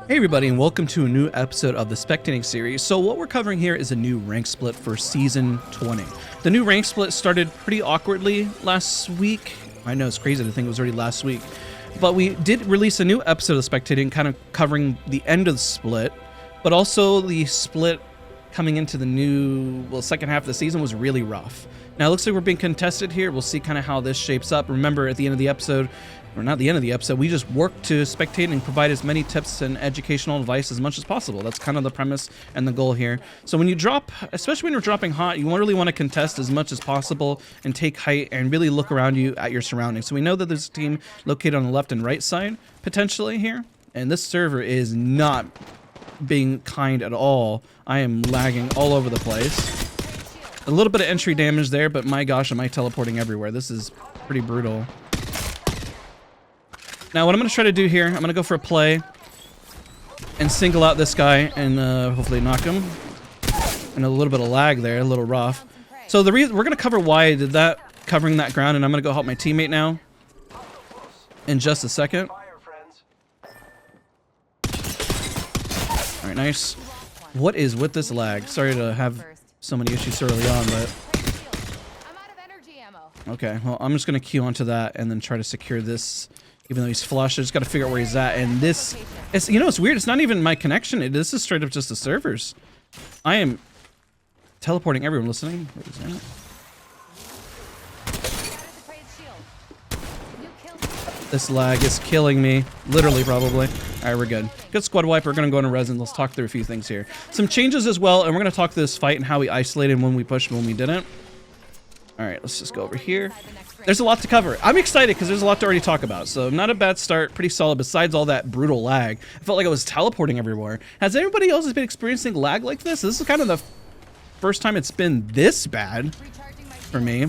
Hey everybody, and welcome to a new episode of the Spectating series. So what we're covering here is a new rank split for Season 20. The new rank split started pretty awkwardly last week. I know it's crazy to think it was already last week. But we did release a new episode of Spectating kind of covering the end of the split, but also the split coming into the new, second half of the season was really rough. Now it looks like we're being contested here. We'll see kind of how this shapes up. Remember, at the end of the episode, or not the end of the episode, we just work to spectate and provide as many tips and educational advice as much as possible. That's kind of the premise and the goal here. So when you drop, especially when you're dropping hot, you really want to contest as much as possible and take height and really look around you at your surroundings. So we know that there's a team located on the left and right side, potentially here. And this server is not being kind at all. I am lagging all over the place. A little bit of entry damage there, but my gosh, am I teleporting everywhere. This is pretty brutal. Now, what I'm going to try to do here, I'm going to go for a play and single out this guy and hopefully knock him. And a little bit of lag there, a little rough. So the reason we're going to cover why I did that, covering that ground, and I'm going to go help my teammate now in just a second. All right, nice. What is with this lag? Sorry to have so many issues so early on, but okay. Well, I'm just going to queue onto that and then try to secure this. Even though he's flush, I just got to figure out where he's at. And this, it's, you know, it's weird. It's not even my connection. This is straight up just the servers. I am teleporting everyone listening. This lag is killing me. Literally, probably. All right, we're good. Good squad wipe. We're going to go into resin. Let's talk through a few things here. Some changes as well. And we're going to talk through this fight and how we isolated when we pushed and when we didn't. All right, let's just go over here. There's a lot to cover. I'm excited because there's a lot to already talk about. So not a bad start, pretty solid besides all that brutal lag. I felt like I was teleporting everywhere. Has anybody else been experiencing lag like this? This is kind of the first time it's been this bad for me.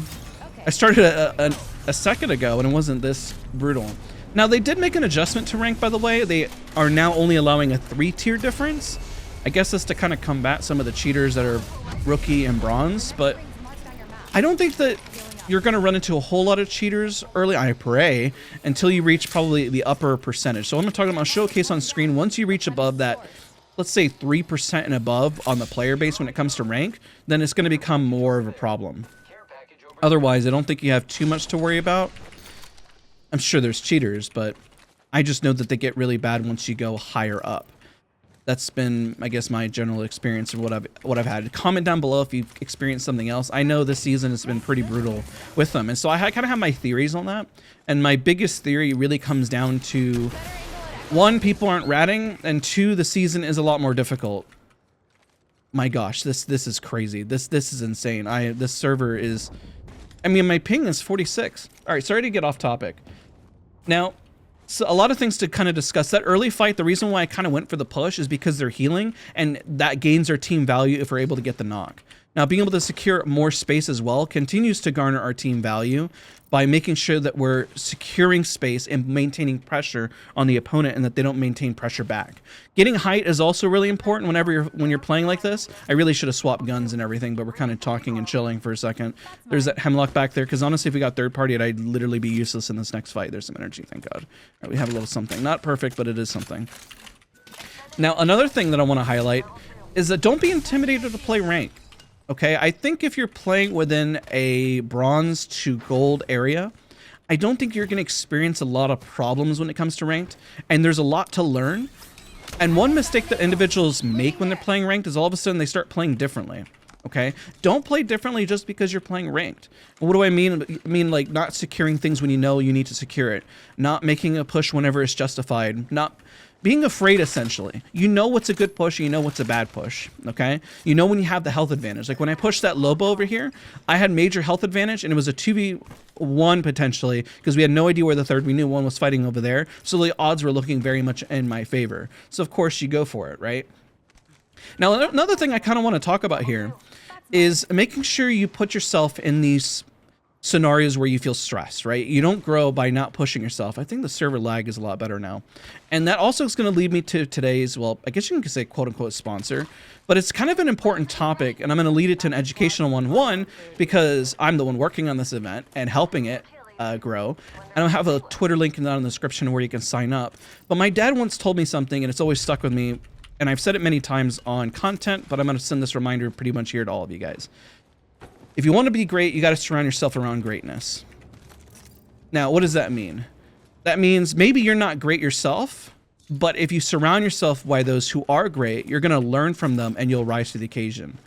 I started a second ago and it wasn't this brutal. Now they did make an adjustment to rank, by the way. They are now only allowing a 3-tier difference. I guess that's to kind of combat some of the cheaters that are rookie and bronze, but I don't think that you're going to run into a whole lot of cheaters early, I pray, until you reach probably the upper percentage. So I'm talking about showcase on screen. Once you reach above that, let's say 3% and above on the player base when it comes to rank, then it's going to become more of a problem. Otherwise, I don't think you have too much to worry about. I'm sure there's cheaters, but I just know that they get really bad once you go higher up. That's been, I guess, my general experience of what I've had. Comment down below if you've experienced something else. I know this season has been pretty brutal with them, and so I kind of have my theories on that. And my biggest theory really comes down to, one, people aren't ratting, and two, the season is a lot more difficult. My gosh, this is crazy. This is insane. This server is, I mean, my ping is 46. All right, sorry to get off topic. Now, so a lot of things to kind of discuss. That early fight, the reason why I kind of went for the push is because they're healing, and that gains our team value if we're able to get the knock. Now, being able to secure more space as well continues to garner our team value by making sure that we're securing space and maintaining pressure on the opponent and that they don't maintain pressure back. Getting height is also really important when you're playing like this. I really should have swapped guns and everything, but we're kind of talking and chilling for a second. There's that hemlock back there, because honestly, if we got third party, I'd literally be useless in this next fight. There's some energy, thank God. All right, we have a little something. Not perfect, but it is something. Now, another thing that I want to highlight is that don't be intimidated to play rank. Okay, I think if you're playing within a bronze to gold area, I don't think you're going to experience a lot of problems when it comes to ranked, and there's a lot to learn. And one mistake that individuals make when they're playing ranked is all of a sudden they start playing differently. Okay, don't play differently just because you're playing ranked. What do I mean? I mean, like, not securing things when you know you need to secure it, not making a push whenever it's justified, not being afraid, essentially. You know what's a good push, and you know what's a bad push, okay? You know when you have the health advantage. Like when I pushed that Lobo over here, I had major health advantage, and it was a 2v1 potentially, because we had no idea where the third, we knew one was fighting over there, so the odds were looking very much in my favor. So of course you go for it, right? Now another thing I kind of want to talk about here is making sure you put yourself in these scenarios where you feel stressed, right? You don't grow by not pushing yourself. I think the server lag is a lot better now. And that also is going to lead me to today's, well, I guess you can say quote unquote sponsor, but it's kind of an important topic, and I'm going to lead it to an educational one because I'm the one working on this event and helping it grow. I don't have a Twitter link down in the description where you can sign up. But my dad once told me something, and it's always stuck with me. And I've said it many times on content, but I'm going to send this reminder pretty much here to all of you guys. If you want to be great, you got to surround yourself around greatness. Now, what does that mean? That means maybe you're not great yourself, but if you surround yourself by those who are great, you're going to learn from them and you'll rise to the occasion.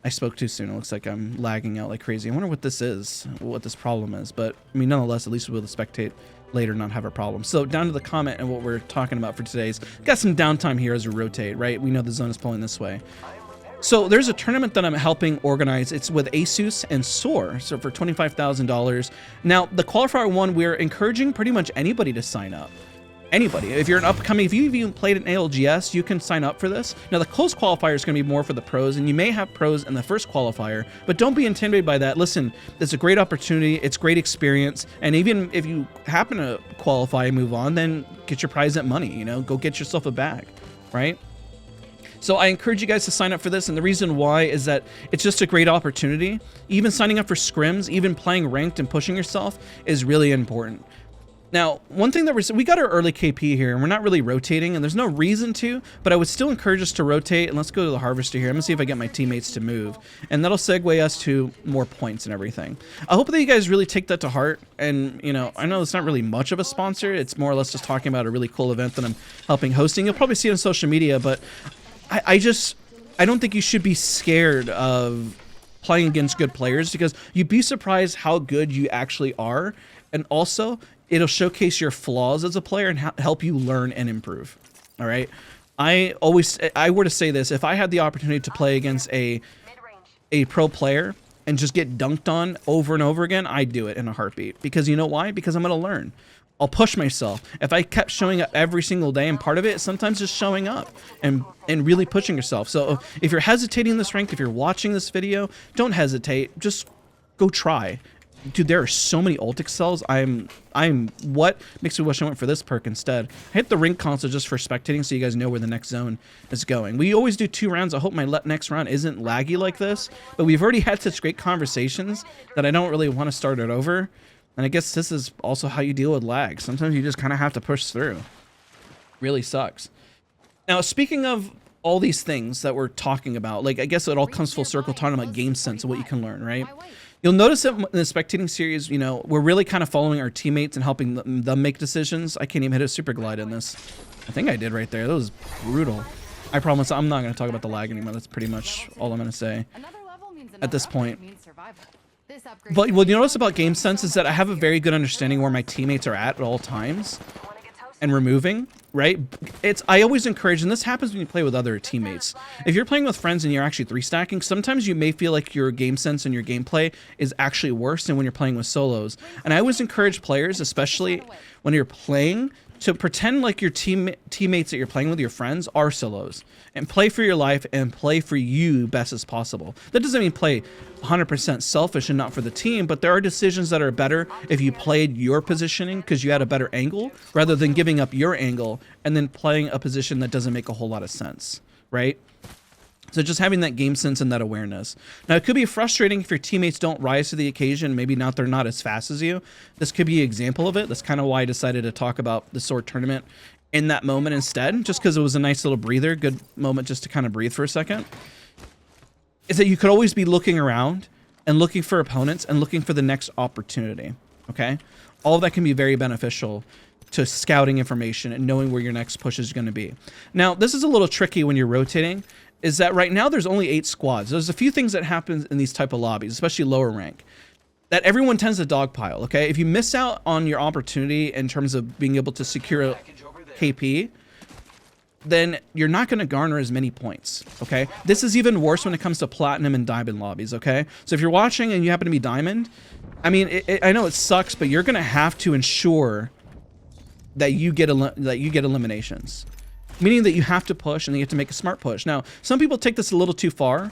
I spoke too soon. It looks like I'm lagging out like crazy. I wonder what this is, what this problem is. But, I mean, nonetheless, at least we'll be able to spectate later, not have a problem. So down to the comment and what we're talking about for today's. Got some downtime here as we rotate, right? We know the zone is pulling this way. So there's a tournament that I'm helping organize. It's with Asus and Soar, so for $25,000. Now, the qualifier one, we're encouraging pretty much anybody to sign up. Anybody. If you're an upcoming, if you've even played an ALGS, you can sign up for this. Now, the close qualifier is going to be more for the pros, and you may have pros in the first qualifier, but don't be intimidated by that. Listen, it's a great opportunity. It's great experience. And even if you happen to qualify and move on, then get your prize at money, you know, go get yourself a bag, right? So I encourage you guys to sign up for this, and the reason why is that it's just a great opportunity. Even signing up for scrims, even playing ranked and pushing yourself is really important. Now, one thing that we got our early KP here, and we're not really rotating, and there's no reason to, but I would still encourage us to rotate, and let's go to the harvester here. I'm gonna see if I get my teammates to move, and that'll segue us to more points and everything. I hope that you guys really take that to heart, and, you know, I know it's not really much of a sponsor. It's more or less just talking about a really cool event that I'm helping hosting. You'll probably see it on social media, but I don't think you should be scared of playing against good players, because you'd be surprised how good you actually are, and also it'll showcase your flaws as a player and help you learn and improve. All right. I were to say this, if I had the opportunity to play against a pro player and just get dunked on over and over again, I'd do it in a heartbeat. Because you know why? Because I'm going to learn. I'll push myself. If I kept showing up every single day, and part of it, sometimes just showing up and really pushing yourself. So if you're hesitating this ranked, if you're watching this video, don't hesitate. Just go try. Dude, there are so many ult excels. What makes me wish I went for this perk instead. I hit the ring console just for spectating so you guys know where the next zone is going. We always do 2 rounds. I hope my next round isn't laggy like this, but we've already had such great conversations that I don't really want to start it over. And I guess this is also how you deal with lag. Sometimes you just kind of have to push through. Really sucks. Now, speaking of all these things that we're talking about, like, I guess it all comes full circle talking about game sense and what you can learn, right? You'll notice that in the spectating series, you know, we're really kind of following our teammates and helping them make decisions. I can't even hit a super glide in this. I think I did right there. That was brutal. I promise I'm not going to talk about the lag anymore. That's pretty much all I'm going to say at this point. But what you notice about game sense is that I have a very good understanding where my teammates are at all times and removing, right? I always encourage, and this happens when you play with other teammates. If you're playing with friends and you're actually 3-stacking, sometimes you may feel like your game sense and your gameplay is actually worse than when you're playing with solos. And I always encourage players, especially when you're playing, to pretend like your teammates that you're playing with, your friends, are solos, and play for your life and play for you best as possible. That doesn't mean play 100% selfish and not for the team, but there are decisions that are better if you played your positioning because you had a better angle rather than giving up your angle and then playing a position that doesn't make a whole lot of sense, right? So just having that game sense and that awareness. Now, it could be frustrating if your teammates don't rise to the occasion. Maybe they're not as fast as you. This could be an example of it. That's kind of why I decided to talk about the Sword tournament in that moment instead, just because it was a nice little breather, good moment just to kind of breathe for a second. Is that you could always be looking around and looking for opponents and looking for the next opportunity, okay? All of that can be very beneficial to scouting information and knowing where your next push is going to be. Now, this is a little tricky when you're rotating, is that right now there's only 8 squads. There's a few things that happen in these type of lobbies, especially lower rank, that everyone tends to dogpile, okay? If you miss out on your opportunity in terms of being able to secure a KP, then you're not going to garner as many points, okay? This is even worse when it comes to platinum and diamond lobbies, okay? So if you're watching and you happen to be diamond, I mean, I know it sucks, but you're going to have to ensure that you get eliminations. Meaning that you have to push and you have to make a smart push. Now, some people take this a little too far,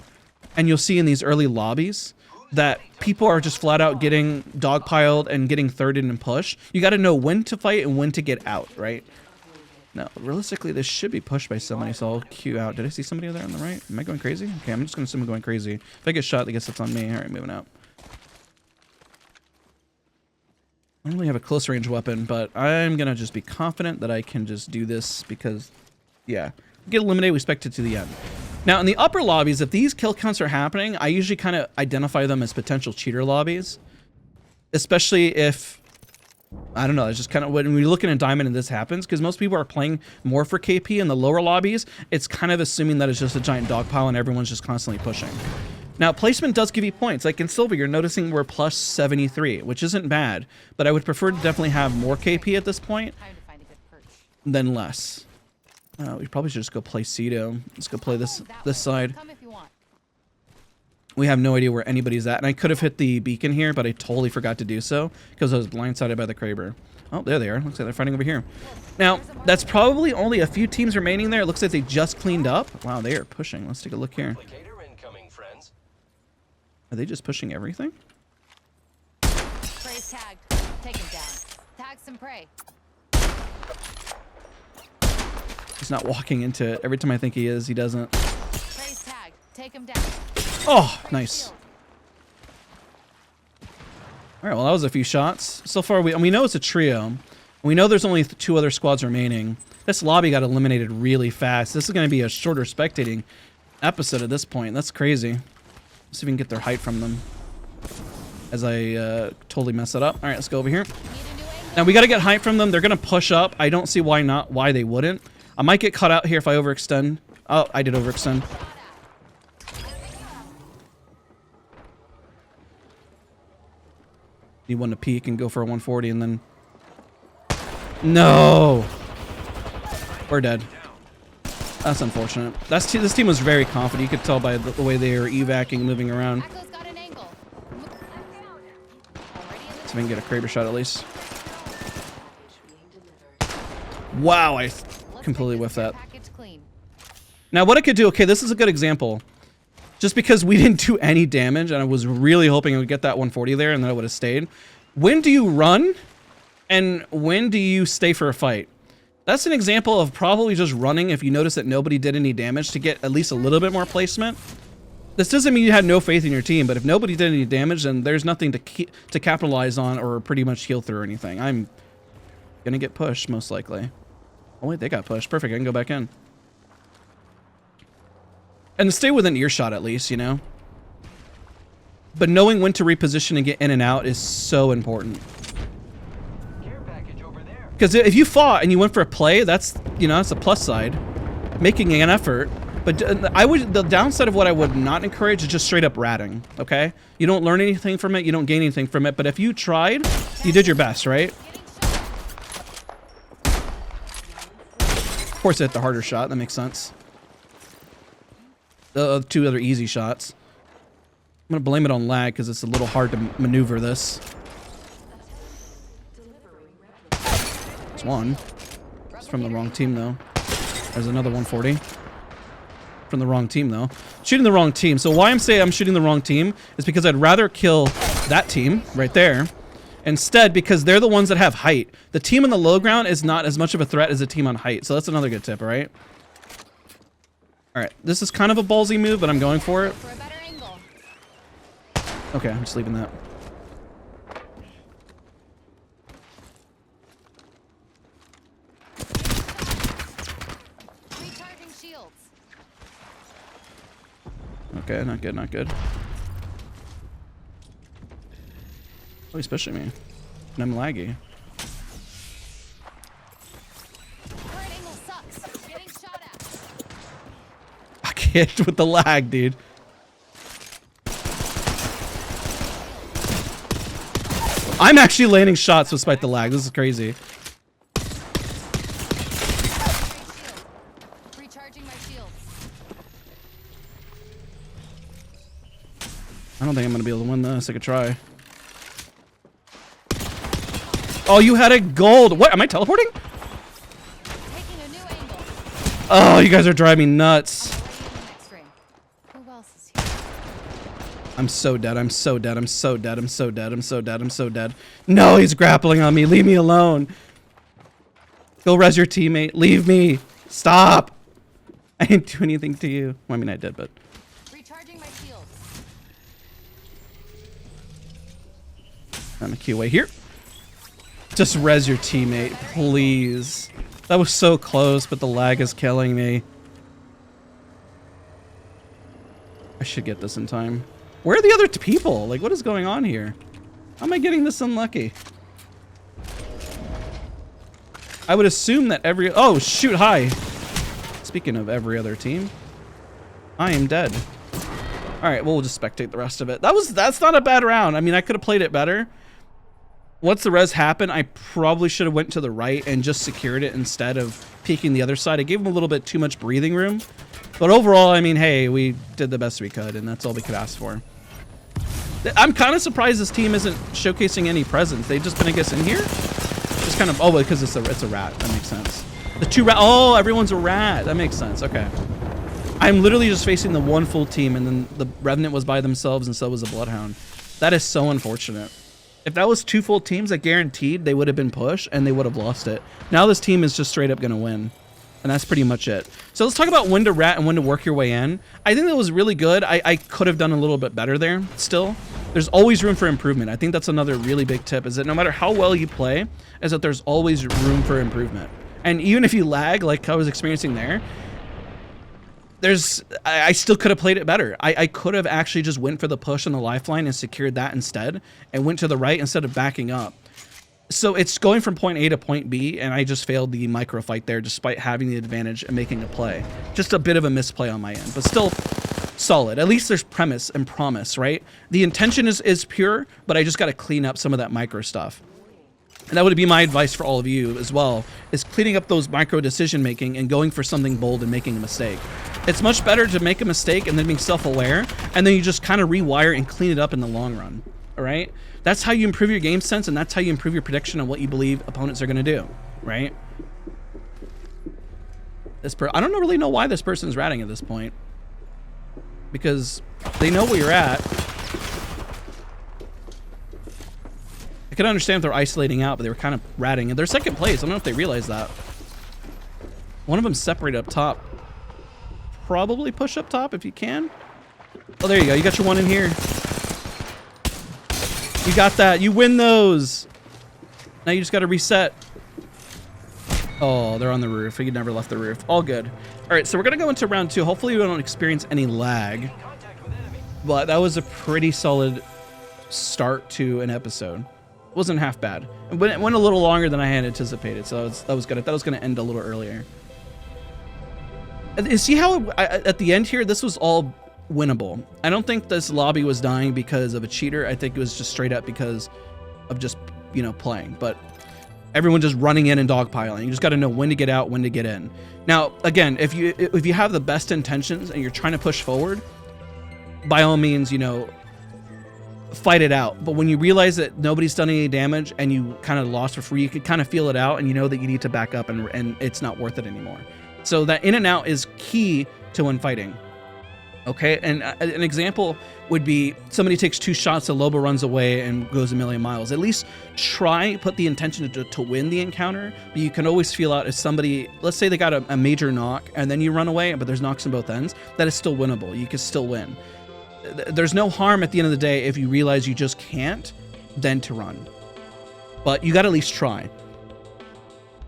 and you'll see in these early lobbies that people are just flat out getting dogpiled and getting thirded and push. You got to know when to fight and when to get out, right? Now, realistically, this should be pushed by somebody, so I'll queue out. Did I see somebody over there on the right? Am I going crazy? Okay, I'm just going to assume I'm going crazy. If I get shot, I guess that's on me. All right, moving out. I don't really have a close range weapon, but I'm gonna just be confident that I can just do this because, yeah, get eliminated, we expect it to the end. Now in the upper lobbies, if these kill counts are happening, I usually kind of identify them as potential cheater lobbies, especially if, I don't know, it's just kind of when we're looking at Diamond and this happens, because most people are playing more for KP in the lower lobbies, it's kind of assuming that it's just a giant dog pile and everyone's just constantly pushing. Now, placement does give you points. Like in Silver, you're noticing we're plus 73, which isn't bad, but I would prefer to definitely have more KP at this point than less. We probably should just go play Cedo. Let's go play this side. We have no idea where anybody's at, and I could have hit the beacon here, but I totally forgot to do so because I was blindsided by the Kraber. Oh, there they are. Looks like they're fighting over here. Now, that's probably only a few teams remaining there. It looks like they just cleaned up. Wow, they are pushing. Let's take a look here. Are they just pushing everything? Prey's tagged. Take him down. Tag some prey. He's not walking into it. Every time I think he is, he doesn't. Prey's tagged. Take him down. Oh, nice. All right, well, that was a few shots. So far, we know it's a trio. We know there's only 2 other squads remaining. This lobby got eliminated really fast. This is going to be a shorter spectating episode at this point. That's crazy. Let's see if we can get their height from them as I totally mess it up. All right, let's go over here. Now, we got to get height from them. They're going to push up. I don't see why they wouldn't. I might get caught out here if I overextend. Oh, I did overextend. Need one to peek and go for a 140 and then... No! We're dead. That's unfortunate. This team was very confident. You could tell by the way they were evacing, moving around. So we can get a Kraber shot at least. Wow, I completely whiffed that. Now what I could do, okay, this is a good example. Just because we didn't do any damage, and I was really hoping I would get that 140 there and then I would have stayed. When do you run? And when do you stay for a fight? That's an example of probably just running if you notice that nobody did any damage to get at least a little bit more placement. This doesn't mean you had no faith in your team, but if nobody did any damage, then there's nothing to capitalize on or pretty much heal through or anything. I'm gonna get pushed, most likely. Oh wait, they got pushed. Perfect, I can go back in. And stay within earshot at least, you know? But knowing when to reposition and get in and out is so important. Because if you fought and you went for a play, that's, you know, that's a plus side. Making an effort. But the downside of what I would not encourage is just straight up ratting, okay? You don't learn anything from it, you don't gain anything from it, but if you tried, you did your best, right? Of course, I hit the harder shot, that makes sense. The 2 other easy shots. I'm gonna blame it on lag because it's a little hard to maneuver this. It's one. It's from the wrong team though. There's another 140. From the wrong team though. Shooting the wrong team. So why I'm saying I'm shooting the wrong team is because I'd rather kill that team right there instead because they're the ones that have height. The team in the low ground is not as much of a threat as the team on height. So that's another good tip, all right? All right, this is kind of a ballsy move, but I'm going for it. Okay, I'm just leaving that. Recharging shields. Okay, not good, not good. Oh, he's pushing me. And I'm laggy. Current angle sucks. Getting shot at. I can't with the lag, dude. I'm actually landing shots despite the lag. This is crazy. Recharging my shields. I don't think I'm gonna be able to win this. I could try. Oh, you had a gold. What? Am I teleporting? Taking a new angle. Oh, you guys are driving me nuts. Who else is here? I'm so dead. I'm so dead. I'm so dead. I'm so dead. I'm so dead. I'm so dead. No, he's grappling on me. Leave me alone. Go res your teammate. Leave me. Stop. I didn't do anything to you. Well, I mean, I did, but. Recharging my shields. I'm a Q away here. Just res your teammate, please. That was so close, but the lag is killing me. I should get this in time. Where are the other people? Like, what is going on here? How am I getting this unlucky? I would assume that every... Oh, shoot, hi. Speaking of every other team, I am dead. All right, well, we'll just spectate the rest of it. That's not a bad round. I mean, I could have played it better. Once the res happened, I probably should have went to the right and just secured it instead of peeking the other side. I gave him a little bit too much breathing room. But overall, I mean, hey, we did the best we could, and that's all we could ask for. I'm kind of surprised this team isn't showcasing any presence. They've just been, I guess, in here. Just kind of, oh, because it's a rat. That makes sense. The two rat, oh, everyone's a rat. That makes sense. Okay. I'm literally just facing the one full team, and then the Revenant was by themselves, and so was the Bloodhound. That is so unfortunate. If that was two full teams, I guaranteed they would have been pushed, and they would have lost it. Now this team is just straight up going to win. And that's pretty much it. So let's talk about when to rat and when to work your way in. I think that was really good. I could have done a little bit better there still. There's always room for improvement. I think that's another really big tip, is that no matter how well you play, is that there's always room for improvement. And even if you lag, like I was experiencing there, I still could have played it better. I could have actually just went for the push on the lifeline and secured that instead, and went to the right instead of backing up. So it's going from point A to point B, and I just failed the micro fight there despite having the advantage and making a play. Just a bit of a misplay on my end, but still solid. At least there's premise and promise, right? The intention is pure, but I just got to clean up some of that micro stuff. And that would be my advice for all of you as well, is cleaning up those micro decision making and going for something bold and making a mistake. It's much better to make a mistake and then being self-aware, and then you just kind of rewire and clean it up in the long run. All right? That's how you improve your game sense, and that's how you improve your prediction on what you believe opponents are going to do, right? I don't really know why this person's ratting at this point, because they know where you're at. I could understand if they're isolating out, but they were kind of ratting. And they're second place. I don't know if they realize that. One of them separate up top. Probably push up top if you can. Oh, there you go. You got your one in here. You got that. You win those. Now you just got to reset. Oh, they're on the roof. He never left the roof. All good. All right, so we're going to go into round two. Hopefully we don't experience any lag. But that was a pretty solid start to an episode. It wasn't half bad. It went a little longer than I had anticipated, so that was good. I thought it was going to end a little earlier. And see how at the end here, this was all winnable. I don't think this lobby was dying because of a cheater. I think it was just straight up because of just, you know, playing. But everyone just running in and dogpiling. You just got to know when to get out, when to get in. Now, again, if you have the best intentions and you're trying to push forward, by all means, you know, fight it out. But when you realize that nobody's done any damage and you kind of lost for free, you can kind of feel it out and you know that you need to back up and it's not worth it anymore. So that in and out is key to when fighting. Okay, and an example would be somebody takes 2 shots, the Lobo runs away and goes a million miles. At least put the intention to win the encounter, but you can always feel out if somebody, let's say they got a major knock and then you run away, but there's knocks on both ends, that is still winnable. You can still win. There's no harm at the end of the day if you realize you just can't, then to run. But you got to at least try.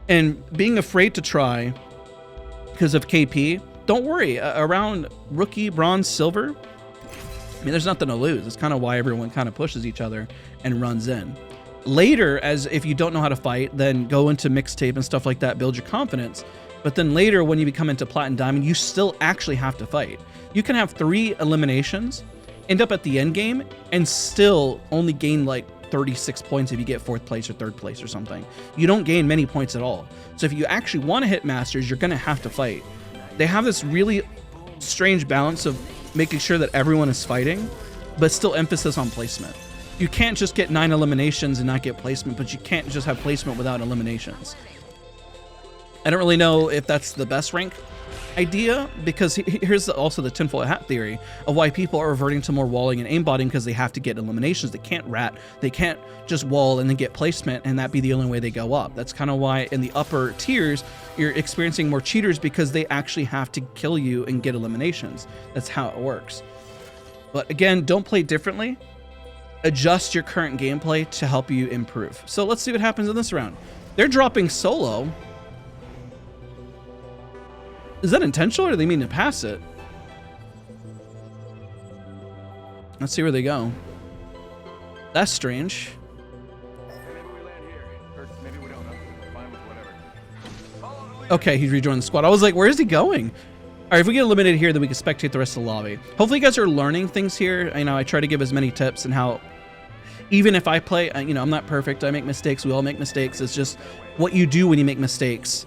And being afraid to try because of KP, don't worry. Around rookie, bronze, silver, I mean, there's nothing to lose. It's kind of why everyone kind of pushes each other and runs in. Later, as if you don't know how to fight, then go into mixtape and stuff like that, build your confidence. But then later, when you become into Plat and Diamond, you still actually have to fight. You can have 3 eliminations, end up at the end game, and still only gain like 36 points if you get 4th place or 3rd place or something. You don't gain many points at all. So if you actually want to hit Masters, you're going to have to fight. They have this really strange balance of making sure that everyone is fighting, but still emphasis on placement. You can't just get 9 eliminations and not get placement, but you can't just have placement without eliminations. I don't really know if that's the best rank idea, because here's also the tinfoil hat theory of why people are reverting to more walling and aimbotting, because they have to get eliminations. They can't rat. They can't just wall and then get placement and that be the only way they go up. That's kind of why in the upper tiers you're experiencing more cheaters, because they actually have to kill you and get eliminations. That's how it works. But again, don't play differently. adjust your current gameplay to help you improve. So let's see what happens in this round. They're dropping solo. Is that intentional or do they mean to pass it? Let's see where they go. That's strange. Okay, he's rejoined the squad. I was like, where is he going? All right, if we get eliminated here, then we can spectate the rest of the lobby. Hopefully you guys are learning things here. You know, I try to give as many tips and how, even if I play, you know, I'm not perfect. I make mistakes. We all make mistakes. It's just what you do when you make mistakes.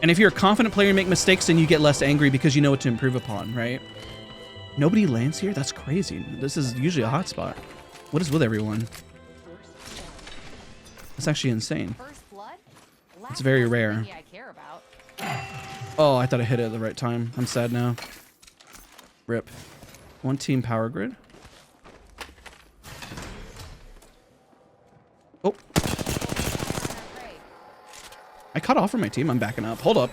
And if you're a confident player and make mistakes, then you get less angry because you know what to improve upon, right? Nobody lands here? That's crazy. This is usually a hot spot. What is with everyone? That's actually insane. It's very rare. Oh, I thought I hit it at the right time. I'm sad now. Rip. One team power grid. Oh. I cut off from my team. I'm backing up. Hold up.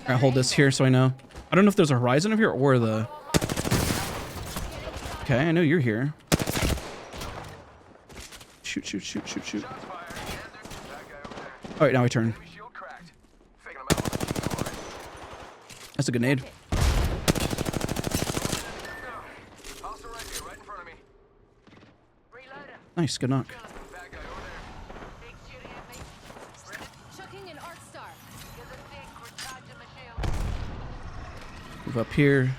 I hold this here so I know. I don't know if there's a horizon over here or the... Okay, I know you're here. Shoot, shoot, shoot, shoot, shoot. All right, now I turn. That's a grenade. Nice, good knock. Move up here.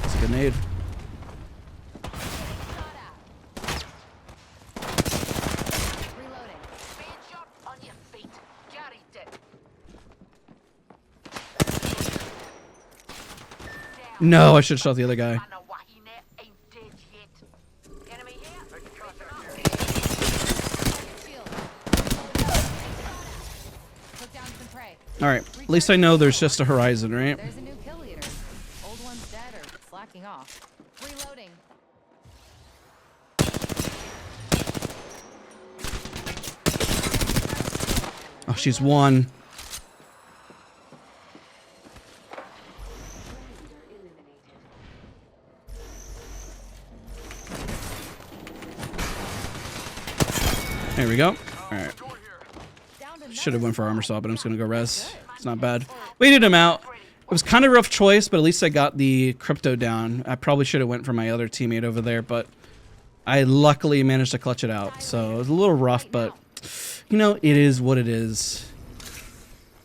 That's a grenade. No, I should have shot the other guy. All right, at least I know there's just a horizon, right? There's a new kill leader. Old one's dead or slacking off. Reloading. Oh, she's one. There we go. All right. Should have went for armor saw, but I'm just gonna go res. It's not bad. Waited him out. It was kind of a rough choice, but at least I got the crypto down. I probably should have went for my other teammate over there, but I luckily managed to clutch it out. So it was a little rough, but you know, it is what it is.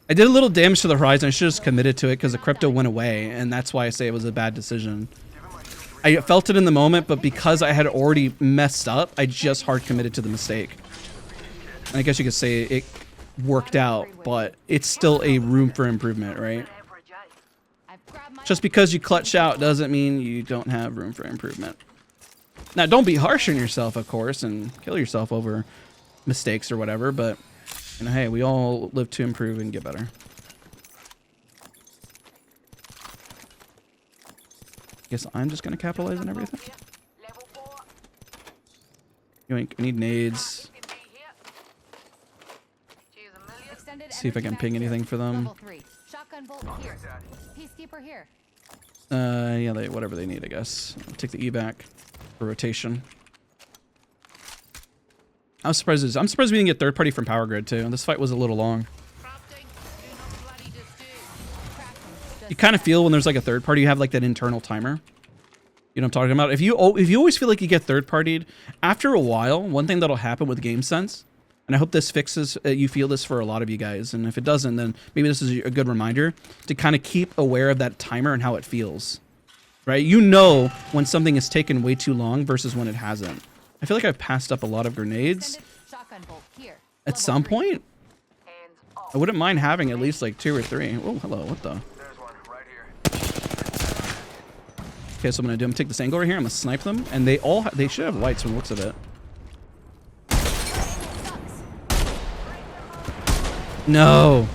I did a little damage to the horizon. I should have just committed to it because the crypto went away, and that's why I say it was a bad decision. I felt it in the moment, but because I had already messed up, I just hard committed to the mistake. I guess you could say it worked out, but it's still a room for improvement, right? Just because you clutch out doesn't mean you don't have room for improvement. Now, don't be harsh on yourself, of course, and kill yourself over mistakes or whatever, but you know, hey, we all live to improve and get better. Guess I'm just gonna capitalize on everything. Yoink, I need nades. See if I can ping anything for them. Yeah, whatever they need, I guess. I'll take the E back for rotation. I'm surprised we didn't get third party from Power Grid too. This fight was a little long. You kind of feel when there's like a third party, you have like that internal timer. You know what I'm talking about? If you always feel like you get third partied, after a while, one thing that'll happen with game sense, and I hope this fixes, you feel this for a lot of you guys, and if it doesn't, then maybe this is a good reminder to kind of keep aware of that timer and how it feels, right? You know when something is taken way too long versus when it hasn't. I feel like I've passed up a lot of grenades at some point. I wouldn't mind having at least like 2 or 3. Oh, hello, what the? Okay, so I'm gonna take this angle right here. I'm gonna snipe them, and they should have whites from the looks of it. No.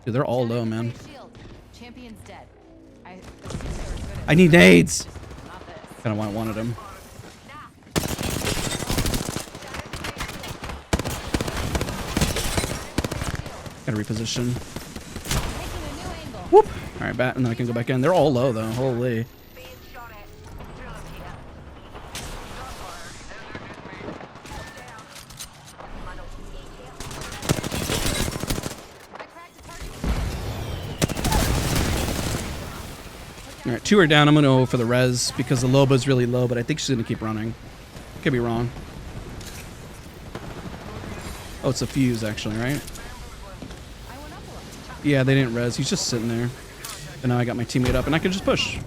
Dude, they're all low, man. I need nades. Kind of wanted him. Gotta reposition. Whoop. All right, bat, and then I can go back in. They're all low though. Holy. All right, 2 are down. I'm gonna go for the res because the Loba's really low, but I think she's gonna keep running. Could be wrong. Oh, it's a fuse actually, right? Yeah, they didn't res. He's just sitting there. And now I got my teammate up, and I can just push.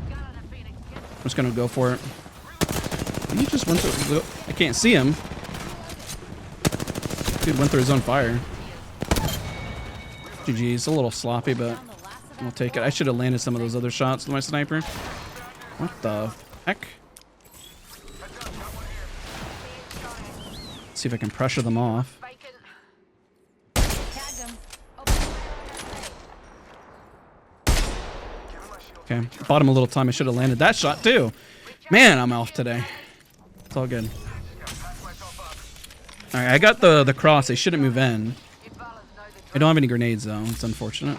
I'm just gonna go for it. He just went through. I can't see him. Dude went through his own fire. GG. It's a little sloppy, but I'll take it. I should have landed some of those other shots with my sniper. What the heck? Let's see if I can pressure them off. Okay, bought him a little time. I should have landed that shot too. Man, I'm off today. It's all good. All right, I got the cross. They shouldn't move in. I don't have any grenades though. It's unfortunate.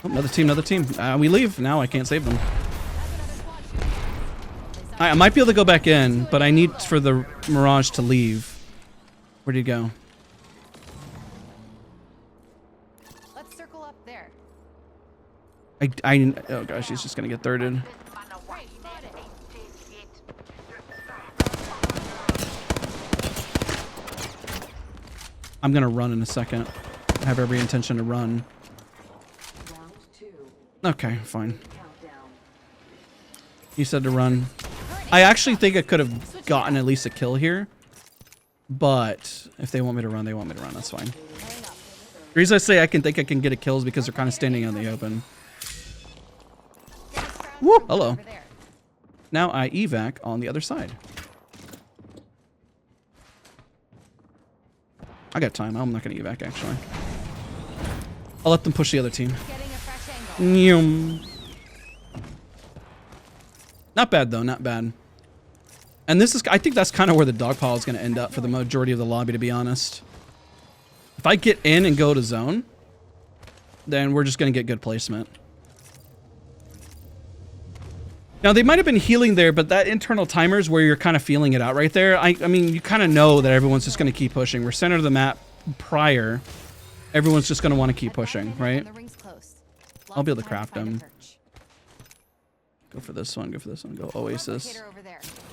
Oh, another team, another team. We leave now. I can't save them. I might be able to go back in, but I need for the Mirage to leave. Where'd he go? Let's circle up there. Oh gosh, he's just gonna get thirded. I'm gonna run in a second. I have every intention to run. Okay, fine. You said to run. I actually think I could have gotten at least a kill here. But if they want me to run, they want me to run. That's fine. The reason I say I think I can get a kill is because they're kind of standing in the open. Woo! Hello. Now I evac on the other side. I got time. I'm not going to evac, actually. I'll let them push the other team. Not bad, though. Not bad. And this is, I think that's kind of where the dog pile is going to end up for the majority of the lobby, to be honest. If I get in and go to zone, then we're just going to get good placement. Now, they might have been healing there, but that internal timer is where you're kind of feeling it out right there. I mean, you kind of know that everyone's just going to keep pushing. We're center of the map prior. Everyone's just going to want to keep pushing, right? I'll be able to craft them. Go for this one. Go for this one. Go Oasis.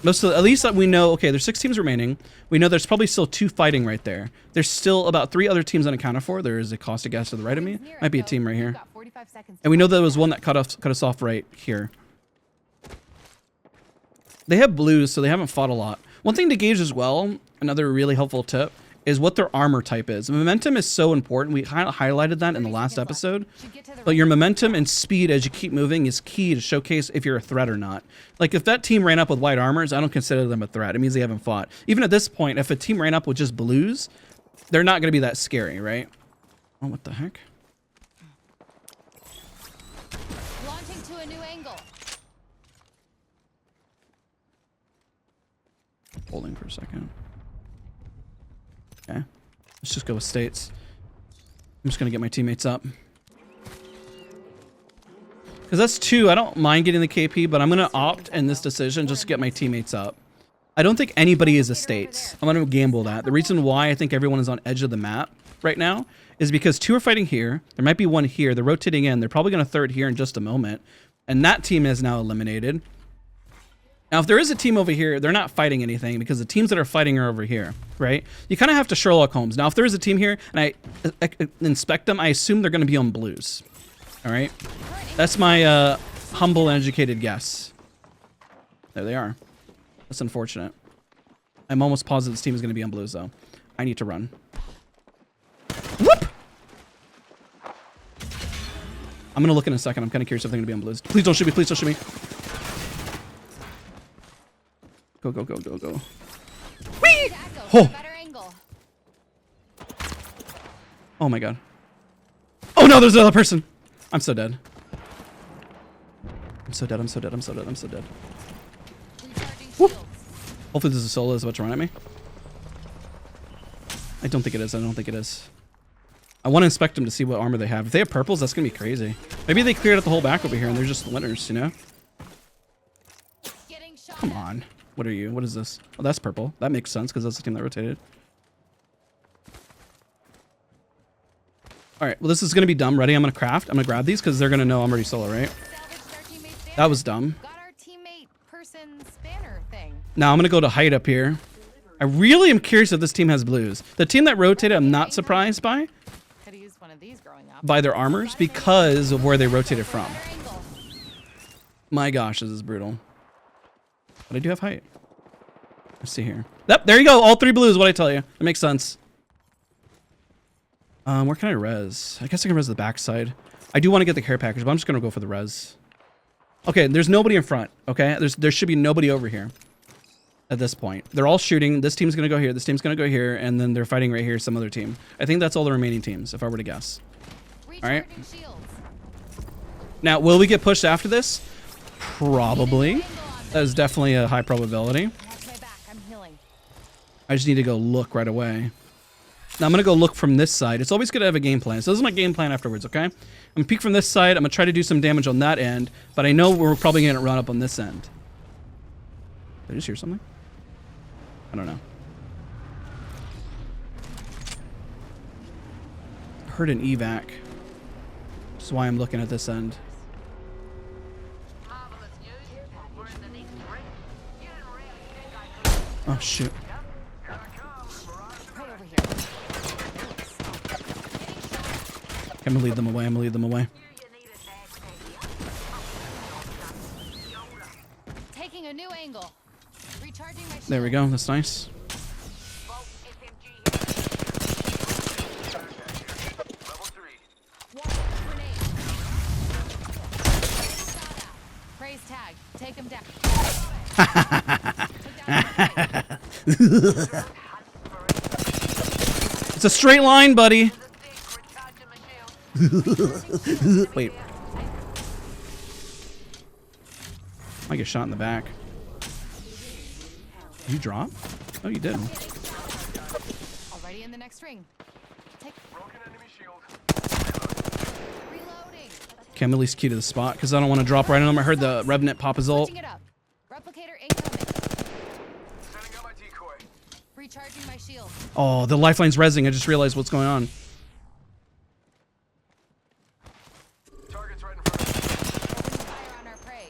Most of the, at least that we know. Okay, there's 6 teams remaining. We know there's probably still 2 fighting right there. There's still about 3 other teams unaccounted for. There is a caustic gas to the right of me. Might be a team right here. And we know there was one that cut us off right here. They have blues, so they haven't fought a lot. One thing to gauge as well, another really helpful tip, is what their armor type is. Momentum is so important. We highlighted that in the last episode. But your momentum and speed as you keep moving is key to showcase if you're a threat or not. Like if that team ran up with white armors, I don't consider them a threat. It means they haven't fought. Even at this point, if a team ran up with just blues, they're not going to be that scary, right? Oh, what the heck? Launching to a new angle. Holding for a second. Okay. Let's just go with states. I'm just going to get my teammates up. Because that's 2. I don't mind getting the KP, but I'm going to opt in this decision just to get my teammates up. I don't think anybody is a states. I'm going to gamble that. The reason why I think everyone is on edge of the map right now is because 2 are fighting here. There might be 1 here. They're rotating in. They're probably going to third here in just a moment. And that team is now eliminated. Now, if there is a team over here, they're not fighting anything because the teams that are fighting are over here, right? You kind of have to Sherlock Holmes. Now, if there is a team here and I inspect them, I assume they're going to be on blues. All right? That's my humble and educated guess. There they are. That's unfortunate. I'm almost positive this team is going to be on blues, though. I need to run. Whoop! I'm going to look in a second. I'm kind of curious if they're going to be on blues. Please don't shoot me. Please don't shoot me. Go, go, go, go, go. Whee! Oh! Oh my god. Oh no, there's another person! I'm so dead. I'm so dead, I'm so dead, I'm so dead, I'm so dead. Whoop. Hopefully this is a solo that's about to run at me. I don't think it is, I don't think it is. I want to inspect them to see what armor they have. If they have purples, that's going to be crazy. Maybe they cleared out the whole back over here and they're just winners, you know? Come on. What are you? What is this? Oh, that's purple. That makes sense because that's the team that rotated. All right. Well, this is going to be dumb. Ready? I'm going to craft. I'm going to grab these because they're going to know I'm already solo, right? That was dumb. Got our teammate person spanner thing. Now I'm going to go to height up here. I really am curious if this team has blues. The team that rotated, I'm not surprised by. Could have used one of these growing up. By their armors because of where they rotated from. My gosh, this is brutal. But I do have height. Let's see here. Yep, there you go. All 3 blues, what I tell you. That makes sense. Where can I res? I guess I can res the backside. I do want to get the care package, but I'm just going to go for the res. Okay, there's nobody in front, okay? There should be nobody over here at this point. They're all shooting. This team's going to go here. This team's going to go here. And then they're fighting right here, some other team. I think that's all the remaining teams, if I were to guess. All right. Now, will we get pushed after this? Probably. That is definitely a high probability. I just need to go look right away. Now I'm going to go look from this side. It's always good to have a game plan. So this is my game plan afterwards, okay? I'm going to peek from this side. I'm going to try to do some damage on that end. But I know we're probably going to run up on this end. Did I just hear something? I don't know. I heard an evac. That's why I'm looking at this end. Oh, shoot. I'm gonna lead them away. I'm gonna lead them away. Taking a new angle. Recharging my shield. There we go. That's nice. Praise tag. Take him down. It's a straight line, buddy. Wait. I get shot in the back. You drop? Oh, you did. Already in the next ring. Take broken enemy shield. Reloading. Okay, I'm at least key to the spot because I don't want to drop right on him. I heard the Revenant pop his ult. Switching it up. Replicator incoming. Setting up my decoy. Recharging my shield. Oh, the lifeline's rezzing. I just realized what's going on. Target's right in front of me. Opening fire on our prey.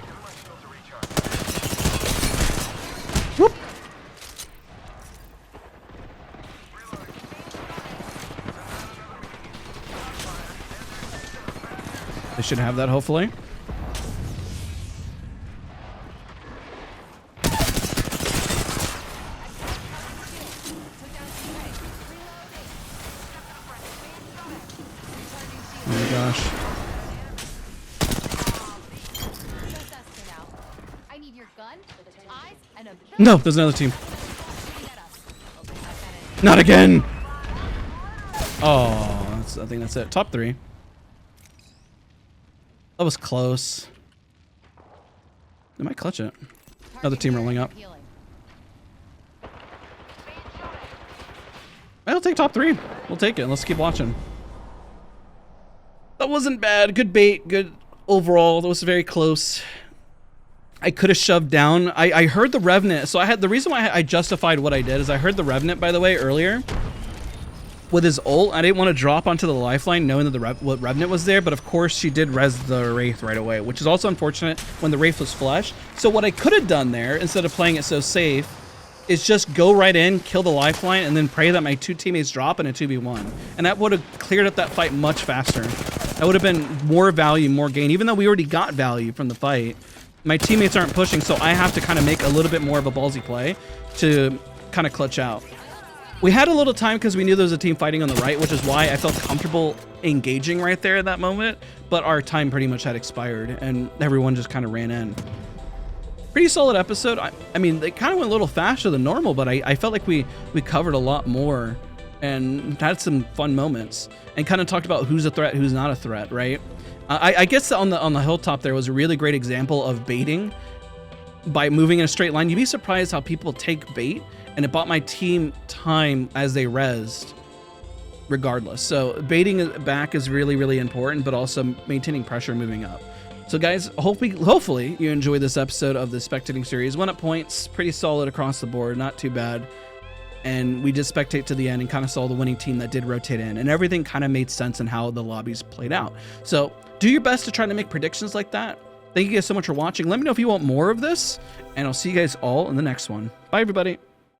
Giving my shield to recharge. Whoop. They should have that, hopefully. Oh my gosh. I need your gun, eyes, and a No, there's another team. Not again. Oh, I think that's it. Top 3. That was close. They might clutch it. Another team rolling up. I'll take top 3. We'll take it. Let's keep watching. That wasn't bad. Good bait. Good overall. That was very close. I could have shoved down. I heard the Revenant. So I had the reason why I justified what I did is I heard the Revenant, by the way, earlier with his ult. I didn't want to drop onto the lifeline knowing that the Revenant was there, but of course she did res the Wraith right away, which is also unfortunate when the Wraith was flush. So what I could have done there, instead of playing it so safe, is just go right in, kill the lifeline, and then pray that my 2 teammates drop in a 2v1. And that would have cleared up that fight much faster. That would have been more value, more gain, even though we already got value from the fight. My teammates aren't pushing, so I have to kind of make a little bit more of a ballsy play to kind of clutch out. We had a little time because we knew there was a team fighting on the right, which is why I felt comfortable engaging right there at that moment. But our time pretty much had expired, and everyone just kind of ran in. Pretty solid episode. I mean, they kind of went a little faster than normal, but I felt like we covered a lot more and had some fun moments and kind of talked about who's a threat, who's not a threat, right? I guess on the hilltop there was a really great example of baiting by moving in a straight line. You'd be surprised how people take bait, and it bought my team time as they rezzed regardless. So baiting back is really, really important, but also maintaining pressure moving up. So guys, hopefully you enjoyed this episode of the Spectating series. 1 up points, pretty solid across the board, not too bad. And we did spectate to the end and kind of saw the winning team that did rotate in, and everything kind of made sense in how the lobbies played out. So do your best to try to make predictions like that. Thank you guys so much for watching. Let me know if you want more of this, and I'll see you guys all in the next one. Bye, everybody.